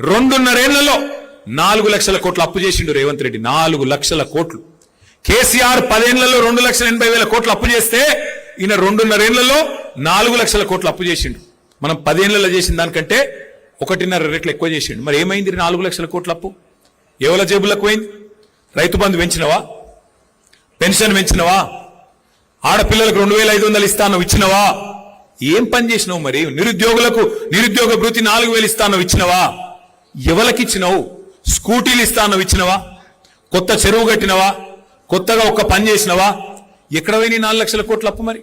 2.5 ఏళ్లలో 4 లక్షల కోట్లు అప్పు చేసిండు రేవంత్ రెడ్డి. 4 లక్షల కోట్లు. కేసీఆర్ 10 ఏళ్లలో 2,80,000 కోట్లు అప్పు చేస్తే ఈయన 2.5 ఏళ్లలో 4 లక్షల కోట్లు అప్పు చేసిండు. మనం 10 ఏళ్లలో చేసిన దానికంటే 1.5 రెట్లు ఎక్కువ చేసిండు. మరి ఏమైంది 4 లక్షల కోట్ల అప్పు? ఎవల జేబులకు పోయింది? రైతు బంధు పెంచినవా? పెన్షన్ పెంచినవా? ఆడపిల్లలకు 2,500 ఇస్తాను ఇచ్చినవా? ఏం పని చేసినావు? మరి నిరుద్యోగులకు నిరుద్యోగ భృతి 4,000 ఇస్తాను ఇచ్చినవా? ఎవరికి ఇచ్చినావు? స్కూటీలు ఇస్తాను ఇచ్చినవా? కొత్త చెరువు కట్టినవా? కొత్తగా ఒక్క పని చేసినవా? ఎక్కడ పోయినాయి 4 లక్షల కోట్ల అప్పు? మరి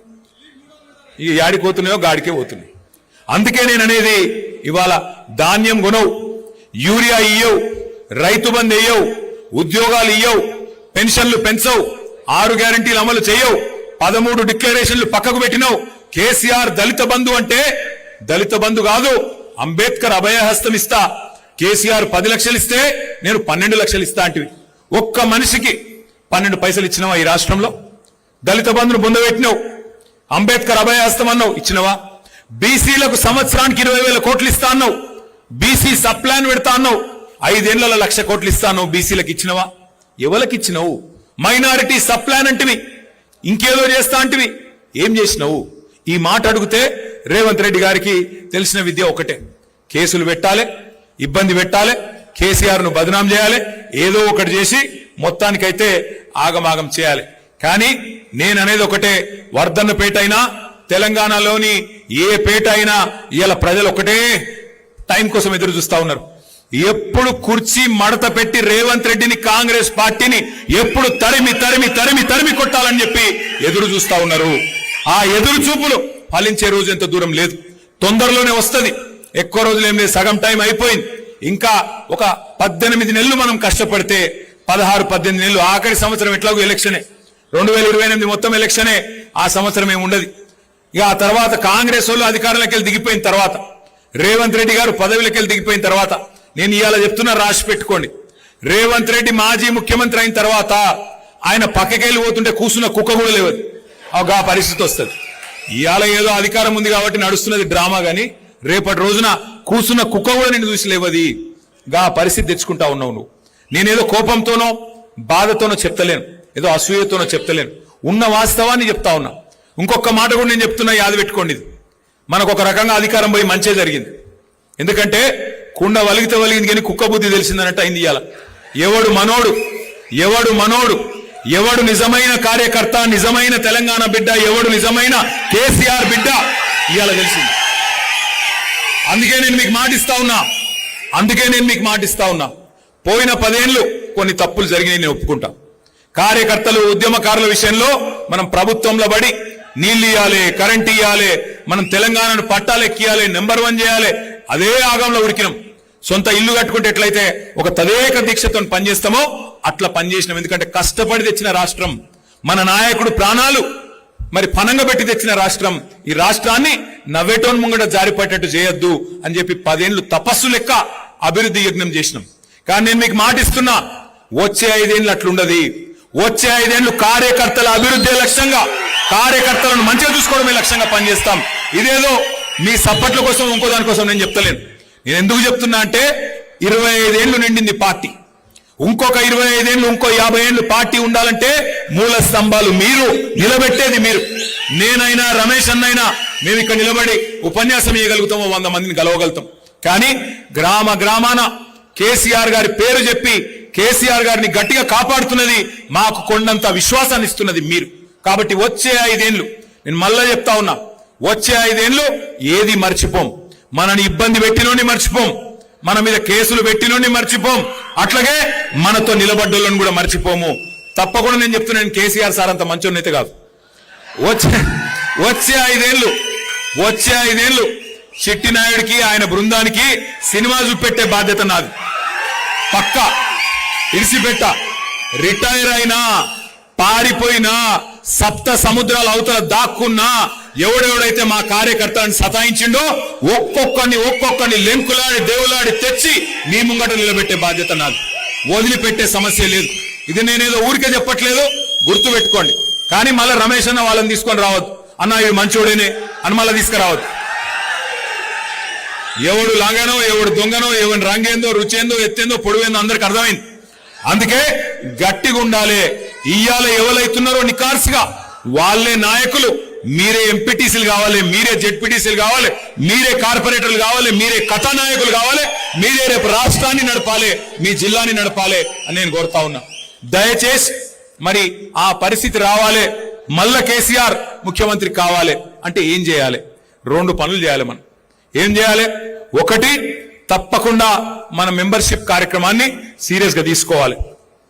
ఇక యాడికి పోతున్నాయో గాడికే పోతున్నాయి. అందుకే నేను అనేది, ఇవాళ ధాన్యం కొనవు, యూరియా ఇయ్యవు, రైతు బంధు ఇయ్యవు, ఉద్యోగాలు ఇయ్యవు, పెన్షన్లు పెంచవు, 6 గ్యారంటీలు అమలు చేయవు, 13 డిక్లరేషన్లు పక్కకు పెట్టినావు. కేసీఆర్ దళిత బంధు అంటే దళిత బంధు కాదు, అంబేద్కర్ అభయహస్తం ఇస్తా. కేసీఆర్ 10 లక్షలు ఇస్తే నేను 12 లక్షలు ఇస్తా అంటివి. ఒక్క మనిషికి 12 పైసలు ఇచ్చినవా ఈ రాష్ట్రంలో? దళిత బంధును పొందబెట్టినావు, అంబేద్కర్ అభయహస్తం అన్నావు, ఇచ్చినవా? బీసీలకు సంవత్సరానికి 20,000 కోట్లు ఇస్తా అన్నావు, బీసీ సప్లాన్ పెడతా అన్నావు, 5 ఏళ్లలో 1,00,000 కోట్లు ఇస్తాను, బీసీలకు ఇచ్చినవా? ఎవరికి ఇచ్చినవు? మైనారిటీ సప్లాన్ అంటివి, ఇంకేదో చేస్తా అంటివి, ఏం చేసినావు? ఈ మాట అడిగితే రేవంత్ రెడ్డి గారికి తెలిసిన విద్య ఒకటే, కేసులు పెట్టాలి, ఇబ్బంది పెట్టాలి, కేసీఆర్ ను బదనాం చేయాలి, ఏదో ఒకటి చేసి మొత్తానికైతే ఆగమాగం చేయాలి. కానీ నేననేది ఒకటే, వర్ధన్నపేట అయినా తెలంగాణలోని ఏ పేట అయినా ఇవాళ ప్రజలు ఒకటే టైం కోసం ఎదురు చూస్తా ఉన్నారు. ఎప్పుడు కుర్చీ మడత పెట్టి రేవంత్ రెడ్డిని, కాంగ్రెస్ పార్టీని ఎప్పుడు తరిమి తరిమి తరిమి తరిమి కొట్టాలని చెప్పి ఎదురు చూస్తా ఉన్నారు. ఆ ఎదురు చూపులు ఫలించే రోజు ఎంత దూరం లేదు, తొందరలోనే వస్తుంది. ఎక్కువ రోజులు ఏం లేదు, సగం టైం అయిపోయింది. ఇంకా ఒక 18 నెలలు మనం కష్టపడితే 16-18 నెలలు, ఆఖరి సంవత్సరం ఎట్లాగో ఎలక్షనే, 2028 మొత్తం ఎలక్షనే, ఆ సంవత్సరం ఏముండదు. ఇక ఆ తర్వాత కాంగ్రెస్ వాళ్ళు అధికారంలోకి వెళ్ళి దిగిపోయిన తర్వాత, రేవంత్ రెడ్డి గారు పదవిలోకి వెళ్ళి దిగిపోయిన తర్వాత, నేను ఇవాళ చెప్తున్నా, రాసి పెట్టుకోండి, రేవంత్ రెడ్డి మాజీ ముఖ్యమంత్రి అయిన తర్వాత ఆయన పక్కకెళ్ళి పోతుంటే కూర్చున్న కుక్క కూడా లేవదు. ఆ పరిస్థితి వస్తుంది. ఇవాళ ఏదో అధికారం ఉంది కాబట్టి నడుస్తున్నది డ్రామా, గాని రేపటి రోజున కూర్చున్న కుక్క కూడా నిన్ను చూసి లేవది. గా పరిస్థితి తెచ్చుకుంటా ఉన్నావు నువ్వు. నేనేదో కోపంతోనో బాధతోనో చెప్తలేను, ఏదో అసూయతోనో చెప్తలేను, ఉన్న వాస్తవాన్ని చెప్తా ఉన్నా. ఇంకొక మాట కూడా నేను చెప్తున్నా, యాద పెట్టుకోండి, మనకు ఒక రకంగా అధికారం పోయి మంచే జరిగింది. ఎందుకంటే కుండ వలిగితే వలిగింది కానీ కుక్క బుద్ధి తెలిసిందన్నట్టు అయింది. ఇవాళ ఎవడు మనోడు, ఎవడు మనోడు, ఎవడు నిజమైన కార్యకర్త, నిజమైన తెలంగాణ బిడ్డ, ఎవడు నిజమైన కేసీఆర్ బిడ్డ ఇవాళ తెలిసింది. అందుకే నేను మీకు మాటిస్తా ఉన్నా, పోయిన 10 ఏళ్లు కొన్ని తప్పులు జరిగినాయి, నేను ఒప్పుకుంటా. కార్యకర్తలు, ఉద్యమకారుల విషయంలో మనం ప్రభుత్వంలో పడి నీళ్లు ఇయ్యాలి, కరెంట్ ఇయ్యాలి, మనం తెలంగాణను పట్టాలెక్కియాలి, నెంబర్ 1 చేయాలి, అదే ఆగంలో ఉడికినాం. సొంత ఇల్లు కట్టుకుంటే ఎట్లయితే ఒక తదేక దీక్షతో పనిచేస్తామో అట్లా పనిచేసినాం. ఎందుకంటే కష్టపడి తెచ్చిన రాష్ట్రం, మన నాయకుడు ప్రాణాలు మరి పనంగా పెట్టి తెచ్చిన రాష్ట్రం. ఈ రాష్ట్రాన్ని నవ్వేటోన్ ముంగట జారిపట్టేట్టు చేయొద్దు అని చెప్పి 10 ఏళ్లు తపస్సు లెక్క అభివృద్ధి యజ్ఞం చేసినాం. కానీ నేను మీకు మాటిస్తున్నా, వచ్చే 5 ఏళ్ళు అట్లుండదు. వచ్చే 5 ఏళ్లు కార్యకర్తల అభివృద్ధి లక్ష్యంగా, కార్యకర్తలను మంచిగా చూసుకోవడమే లక్ష్యంగా పనిచేస్తాం. ఇదేదో మీ సప్పట్ల కోసం ఇంకో దానికోసం నేను చెప్తలేను. నేను ఎందుకు చెప్తున్నా అంటే, 25 ఏళ్లు నిండింది పార్టీ, ఇంకొక 25 ఏళ్లు, ఇంకో 50 ఏళ్లు పార్టీ ఉండాలంటే మూల స్తంభాలు మీరు, నిలబెట్టేది మీరు. నేనైనా రమేష్ అన్నైనా మేము ఇక్కడ నిలబడి ఉపన్యాసం ఇవ్వగలుగుతామో, 100 మందిని కలవగలుగుతాం. కానీ గ్రామ గ్రామాన కేసీఆర్ గారి పేరు చెప్పి కేసీఆర్ గారిని గట్టిగా కాపాడుతున్నది, మాకు కొండంత విశ్వాసాన్ని ఇస్తున్నది మీరు. కాబట్టి వచ్చే 5 ఏళ్లు నేను మళ్ళా చెప్తా ఉన్నా, వచ్చే 5 ఏళ్లు ఏది మర్చిపోం. మనని ఇబ్బంది పెట్టినోని మర్చిపోం, మన మీద కేసులు పెట్టినోని మర్చిపోం, అట్లాగే మనతో నిలబడ్డోళ్ళని కూడా మర్చిపోము. తప్పకుండా నేను చెప్తున్నాను, కేసీఆర్ సార్ అంత మంచోన్నైతే కాదు. వచ్చే 5 ఏళ్లు చిట్టి నాయుడికి, ఆయన బృందానికి సినిమా చూపెట్టే బాధ్యత నాది. పక్కా ఇడిసిపెట్ట. రిటైర్ అయినా, పారిపోయినా, సప్త సముద్రాల అవతల దాక్కున్నా, ఎవడెవడైతే మా కార్యకర్తలను సతాయించిండో ఒక్కొక్కరిని లెంకులాడి దేవులాడి తెచ్చి మీ ముంగట నిలబెట్టే బాధ్యత నాది. వదిలిపెట్టే సమస్య లేదు. ఇది నేనేదో ఊరికే చెప్పట్లేదు, గుర్తు పెట్టుకోండి. కానీ మళ్ళీ రమేష్ అన్న వాళ్ళని తీసుకొని రావద్దు, అన్న ఇవి మంచోడేనే అని మళ్ళీ తీసుకురావద్దు. ఎవడు లాగానో ఎవడు దొంగనో ఎవడు రంగేందో రుచేందో ఎత్తేందో పొడివేందో అందరికి అర్థమైంది. అందుకే గట్టిగా ఉండాలి. ఇయ్యాల ఎవరైతున్నారో నికార్సుగా వాళ్ళే నాయకులు. మీరే ఎంపీటీసీలు కావాలి, మీరే జెడ్పీటీసీలు కావాలి, మీరే కార్పొరేటర్లు కావాలి, మీరే కథానాయకులు కావాలి, మీరే రేపు రాష్ట్రాన్ని నడపాలి, మీ జిల్లాని నడపాలి అని నేను కోరుతా ఉన్నా. దయచేసి మరి ఆ పరిస్థితి రావాలి, మళ్ళా కేసీఆర్ ముఖ్యమంత్రి కావాలి అంటే ఏం చేయాలి? 2 పనులు చేయాలి. మనం ఏం చేయాలి? ఒకటి, తప్పకుండా మన మెంబర్షిప్ కార్యక్రమాన్ని సీరియస్ గా తీసుకోవాలి.